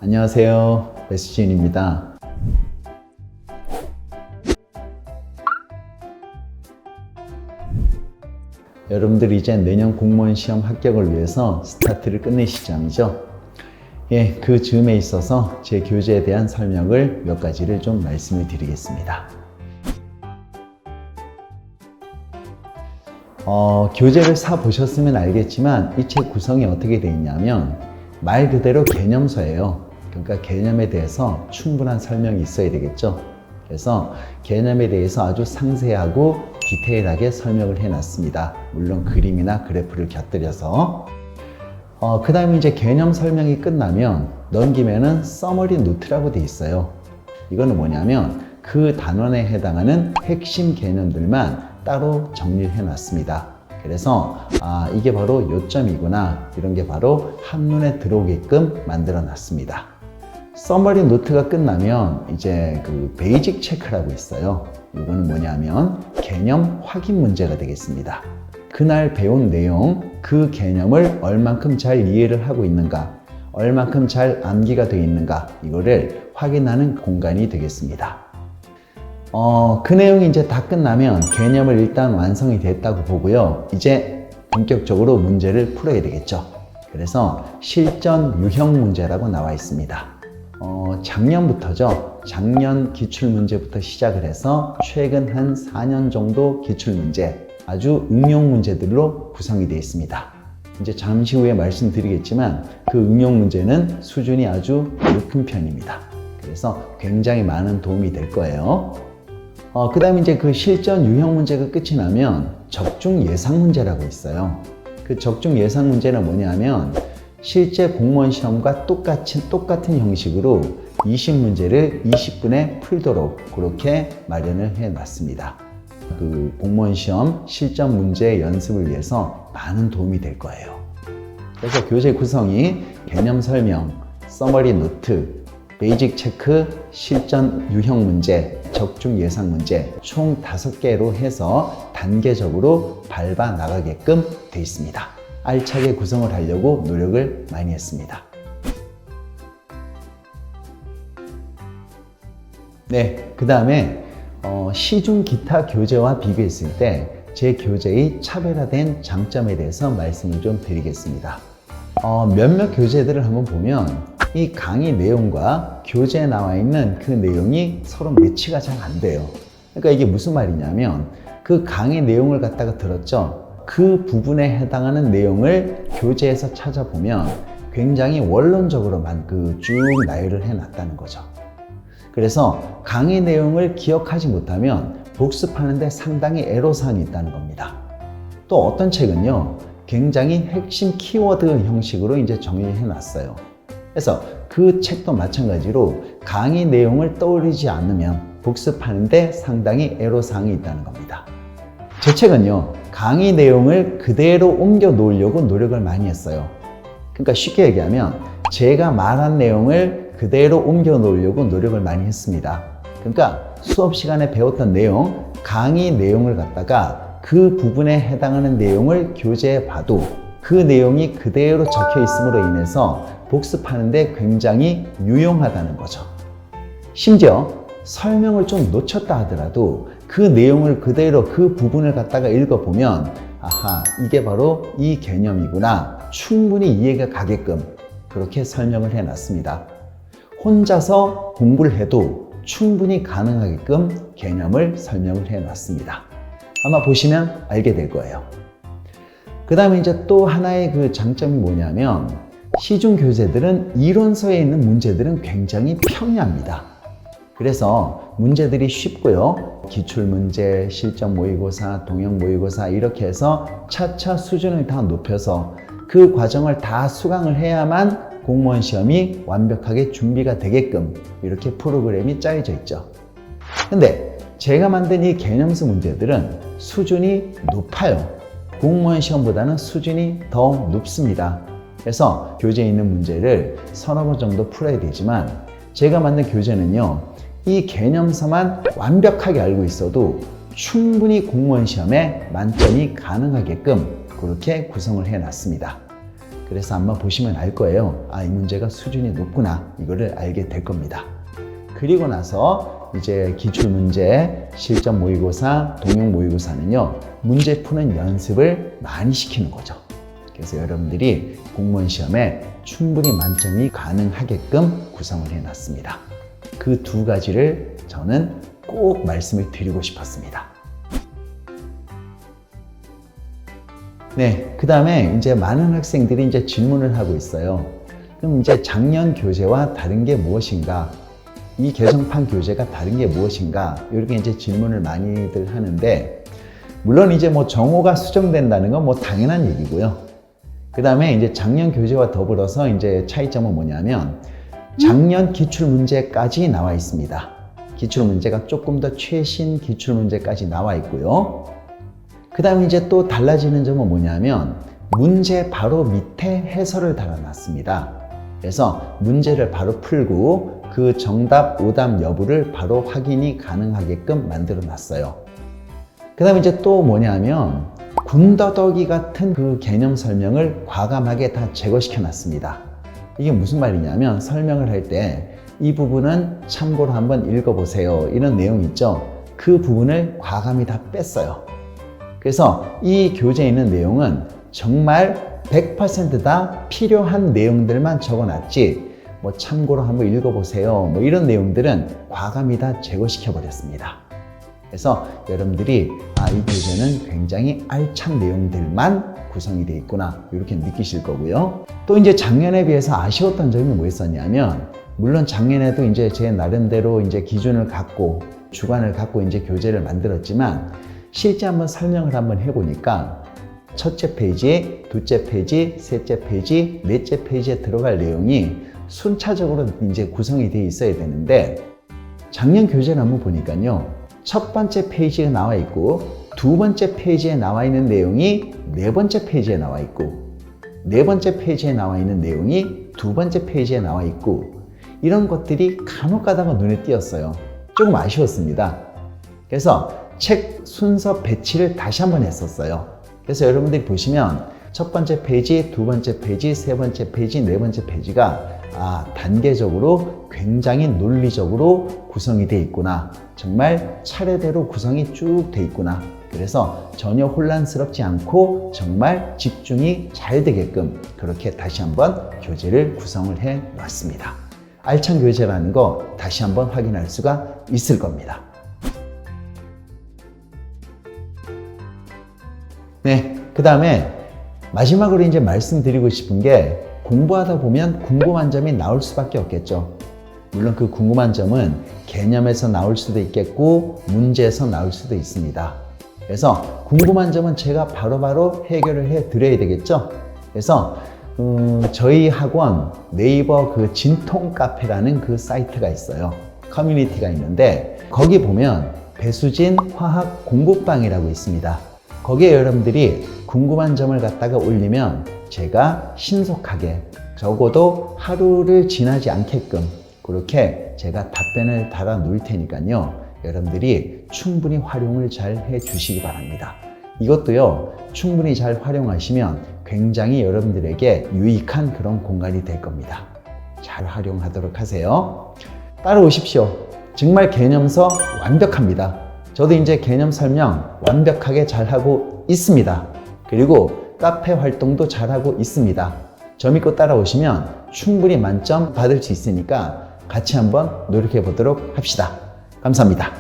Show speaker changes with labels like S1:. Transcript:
S1: 안녕하세요. 배수진입니다. 여러분들 이제 내년 공무원 시험 합격을 위해서 스타트를 끝낼 시점이죠. 그 즈음에 있어서 제 교재에 대한 설명을 몇 가지를 좀 말씀을 드리겠습니다. 교재를 사 보셨으면 알겠지만 이 책 구성이 어떻게 되어 있냐면 말 그대로 개념서예요. 그러니까 개념에 대해서 충분한 설명이 있어야 되겠죠. 그래서 개념에 대해서 아주 상세하고 디테일하게 설명을 해놨습니다. 물론 그림이나 그래프를 곁들여서. 그 다음에 이제 개념 설명이 끝나면 넘기면은 서머리 노트라고 되어 있어요. 이거는 뭐냐면 그 단원에 해당하는 핵심 개념들만 따로 정리를 해놨습니다. 그래서 이게 바로 요점이구나, 이런 게 바로 한눈에 들어오게끔 만들어 놨습니다. 서머리 노트가 끝나면 이제 그 베이직 체크라고 있어요. 이거는 뭐냐면 개념 확인 문제가 되겠습니다. 그날 배운 내용, 그 개념을 얼만큼 잘 이해를 하고 있는가, 얼만큼 잘 암기가 되어 있는가, 이거를 확인하는 공간이 되겠습니다. 그 내용이 이제 다 끝나면 개념을 일단 완성이 됐다고 보고요. 이제 본격적으로 문제를 풀어야 되겠죠. 그래서 실전 유형 문제라고 나와 있습니다. 작년부터죠. 작년 기출문제부터 시작을 해서 최근 한 4년 정도 기출문제, 아주 응용 문제들로 구성이 되어 있습니다. 이제 잠시 후에 말씀드리겠지만 그 응용 문제는 수준이 아주 높은 편입니다. 그래서 굉장히 많은 도움이 될 거예요. 그 다음에 이제 그 실전 유형 문제가 끝이 나면 적중 예상 문제라고 있어요. 그 적중 예상 문제는 뭐냐면 실제 공무원 시험과 똑같은 형식으로 20문제를 20분에 풀도록 그렇게 마련을 해 놨습니다. 그 공무원 시험 실전 문제 연습을 위해서 많은 도움이 될 거예요. 그래서 교재 구성이 개념 설명, 서머리 노트, 베이직 체크, 실전 유형 문제, 적중 예상 문제 총 5개로 해서 단계적으로 밟아 나가게끔 되어 있습니다. 알차게 구성을 하려고 노력을 많이 했습니다. 그 다음에 시중 기타 교재와 비교했을 때 제 교재의 차별화된 장점에 대해서 말씀을 좀 드리겠습니다. 몇몇 교재들을 한번 보면 이 강의 내용과 교재에 나와 있는 그 내용이 서로 매치가 잘 안 돼요. 그러니까 이게 무슨 말이냐면 그 강의 내용을 갖다가 들었죠. 그 부분에 해당하는 내용을 교재에서 찾아보면 굉장히 원론적으로만 쭉 나열을 해놨다는 거죠. 그래서 강의 내용을 기억하지 못하면 복습하는데 상당히 애로사항이 있다는 겁니다. 또 어떤 책은요, 굉장히 핵심 키워드 형식으로 이제 정리를 해놨어요. 그래서 그 책도 마찬가지로 강의 내용을 떠올리지 않으면 복습하는데 상당히 애로사항이 있다는 겁니다. 제 책은요, 강의 내용을 그대로 옮겨 놓으려고 노력을 많이 했어요. 그러니까 쉽게 얘기하면 제가 말한 내용을 그대로 옮겨 놓으려고 노력을 많이 했습니다. 그러니까 수업 시간에 배웠던 내용, 강의 내용을 갖다가 그 부분에 해당하는 내용을 교재에 봐도 그 내용이 그대로 적혀 있음으로 인해서 복습하는데 굉장히 유용하다는 거죠. 심지어 설명을 좀 놓쳤다 하더라도 그 내용을 그대로 그 부분을 갖다가 읽어보면 아하, 이게 바로 이 개념이구나, 충분히 이해가 가게끔 그렇게 설명을 해놨습니다. 혼자서 공부를 해도 충분히 가능하게끔 개념을 설명을 해놨습니다. 아마 보시면 알게 될 거예요. 그 다음에 이제 또 하나의 그 장점이 뭐냐면 시중 교재들은 이론서에 있는 문제들은 굉장히 평이합니다. 그래서 문제들이 쉽고요. 기출문제, 실전 모의고사, 동형 모의고사 이렇게 해서 차차 수준을 다 높여서 그 과정을 다 수강을 해야만 공무원 시험이 완벽하게 준비가 되게끔 이렇게 프로그램이 짜여져 있죠. 근데 제가 만든 이 개념서 문제들은 수준이 높아요. 공무원 시험보다는 수준이 더 높습니다. 그래서 교재에 있는 문제를 서너 번 정도 풀어야 되지만 제가 만든 교재는요, 이 개념서만 완벽하게 알고 있어도 충분히 공무원 시험에 만점이 가능하게끔 그렇게 구성을 해놨습니다. 그래서 아마 보시면 알 거예요. 아, 이 문제가 수준이 높구나. 이거를 알게 될 겁니다. 그리고 나서 이제 기출문제, 실전 모의고사, 동영 모의고사는요, 문제 푸는 연습을 많이 시키는 거죠. 그래서 여러분들이 공무원 시험에 충분히 만점이 가능하게끔 구성을 해놨습니다. 그 두 가지를 저는 꼭 말씀을 드리고 싶었습니다. 네, 그 다음에 이제 많은 학생들이 이제 질문을 하고 있어요. 그럼 이제 작년 교재와 다른 게 무엇인가? 이 개정판 교재가 다른 게 무엇인가? 이렇게 이제 질문을 많이들 하는데, 물론 이제 뭐 정오가 수정된다는 건 뭐 당연한 얘기고요. 그 다음에 이제 작년 교재와 더불어서 이제 차이점은 뭐냐면, 작년 기출문제까지 나와 있습니다. 기출문제가 조금 더 최신 기출문제까지 나와 있고요. 그 다음에 이제 또 달라지는 점은 뭐냐면, 문제 바로 밑에 해설을 달아놨습니다. 그래서 문제를 바로 풀고 그 정답, 오답 여부를 바로 확인이 가능하게끔 만들어 놨어요. 그 다음에 이제 또 뭐냐면, 군더더기 같은 그 개념 설명을 과감하게 다 제거시켜 놨습니다. 이게 무슨 말이냐면, 설명을 할 때 이 부분은 참고로 한번 읽어보세요, 이런 내용 있죠. 그 부분을 과감히 다 뺐어요. 그래서 이 교재에 있는 내용은 정말 100% 다 필요한 내용들만 적어놨지, 뭐 참고로 한번 읽어보세요, 뭐 이런 내용들은 과감히 다 제거시켜 버렸습니다. 그래서 여러분들이 이 교재는 굉장히 알찬 내용들만 구성이 되어 있구나, 이렇게 느끼실 거고요. 또 이제 작년에 비해서 아쉬웠던 점이 뭐 있었냐면, 물론 작년에도 이제 제 나름대로 이제 기준을 갖고 주관을 갖고 이제 교재를 만들었지만, 실제 한번 설명을 한번 해보니까 첫째 페이지, 둘째 페이지, 셋째 페이지, 넷째 페이지에 들어갈 내용이 순차적으로 이제 구성이 되어 있어야 되는데, 작년 교재를 한번 보니까요, 첫 번째 페이지에 나와 있고 두 번째 페이지에 나와 있는 내용이 네 번째 페이지에 나와 있고, 네 번째 페이지에 나와 있는 내용이 두 번째 페이지에 나와 있고, 이런 것들이 간혹 가다가 눈에 띄었어요. 조금 아쉬웠습니다. 그래서 책 순서 배치를 다시 한번 했었어요. 그래서 여러분들이 보시면 첫 번째 페이지, 두 번째 페이지, 세 번째 페이지, 네 번째 페이지가 단계적으로 굉장히 논리적으로 구성이 되어 있구나, 정말 차례대로 구성이 쭉 되어 있구나, 그래서 전혀 혼란스럽지 않고 정말 집중이 잘 되게끔 그렇게 다시 한번 교재를 구성을 해 놨습니다. 알찬 교재라는 거 다시 한번 확인할 수가 있을 겁니다. 네, 그 다음에 마지막으로 이제 말씀드리고 싶은 게, 공부하다 보면 궁금한 점이 나올 수밖에 없겠죠. 물론 그 궁금한 점은 개념에서 나올 수도 있겠고 문제에서 나올 수도 있습니다. 그래서 궁금한 점은 제가 바로바로 해결을 해 드려야 되겠죠. 그래서 저희 학원 네이버 그 진통 카페라는 그 사이트가 있어요. 커뮤니티가 있는데, 거기 보면 배수진 화학 공부방이라고 있습니다. 거기에 여러분들이 궁금한 점을 갖다가 올리면 제가 신속하게, 적어도 하루를 지나지 않게끔 그렇게 제가 답변을 달아 놓을 테니까요, 여러분들이 충분히 활용을 잘 해 주시기 바랍니다. 이것도요, 충분히 잘 활용하시면 굉장히 여러분들에게 유익한 그런 공간이 될 겁니다. 잘 활용하도록 하세요. 따라오십시오. 정말 개념서 완벽합니다. 저도 이제 개념 설명 완벽하게 잘하고 있습니다. 그리고 카페 활동도 잘하고 있습니다. 저 믿고 따라오시면 충분히 만점 받을 수 있으니까 같이 한번 노력해 보도록 합시다. 감사합니다.